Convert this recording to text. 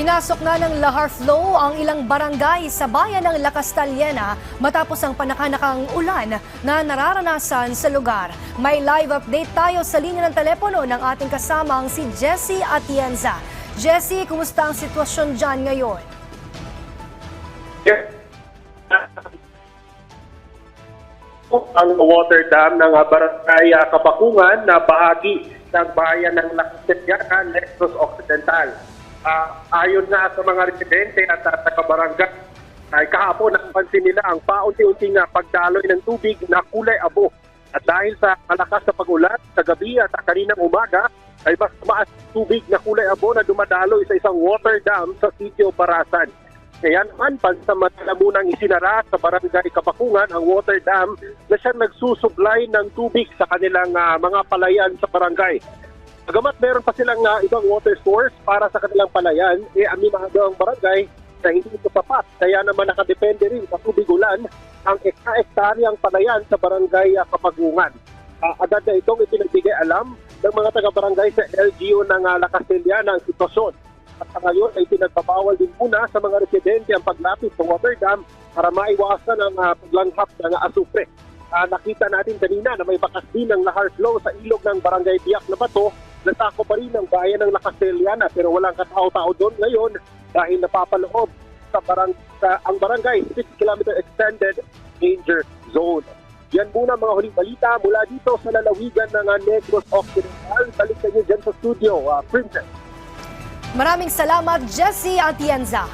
Pinasok na ng lahar flow ang ilang barangay sa bayan ng La Castellana matapos ang panakanakang ulan na nararanasan sa lugar. May live update tayo sa linya ng telepono ng ating kasamang si Jessie Atienza. Jessie, kumusta ang sitwasyon dyan ngayon? Ang water dam ng barangay Kabakungan na bahagi ng bayan ng La Castellana, Negros Occidental. Ayon nga sa mga residente at taga-barangay, ay kahapon napansin nila ang paunti-unting pagdaloy ng tubig na kulay abo. At dahil sa malakas na pag-ulan sa gabi at kaninang umaga, ay mas tumaas tubig na kulay abo na dumadaloy sa isang water dam sa sitio Barasan. Kaya naman, pansamantala munang isinara sa barangay Kabakungan ang water dam na siyang nagsusublay ng tubig sa kanilang mga palayan sa barangay. Bagamat meron pa silang ibang water source para sa kanilang palayan, aminado ang barangay na hindi ito sapat. Kaya naman nakadepende rin sa tubig ulan ang ekta-ektaryang palayan sa barangay Kabakungan. Agad na itong ipinagbigay alam ng mga taga-barangay sa LGU ng La Castellana ang sitwasyon. At sa ngayon ay pinagbabawal din muna sa mga residente ang paglapit sa water dam para maiwasan ang paglanghap ng asupre. Nakita natin kanina na may bakas din ng lahar flow sa ilog ng barangay Biak na Bato. Nasako pa rin ang bayan ng La Castellana pero walang katao-tao doon ngayon dahil napapaloob ang barangay 6 km extended danger zone. Yan muna mga huling balita mula dito sa lalawigan ng Negros Occidental. Balik kayo dyan sa studio, Princess. Maraming salamat, Jessie Atienza.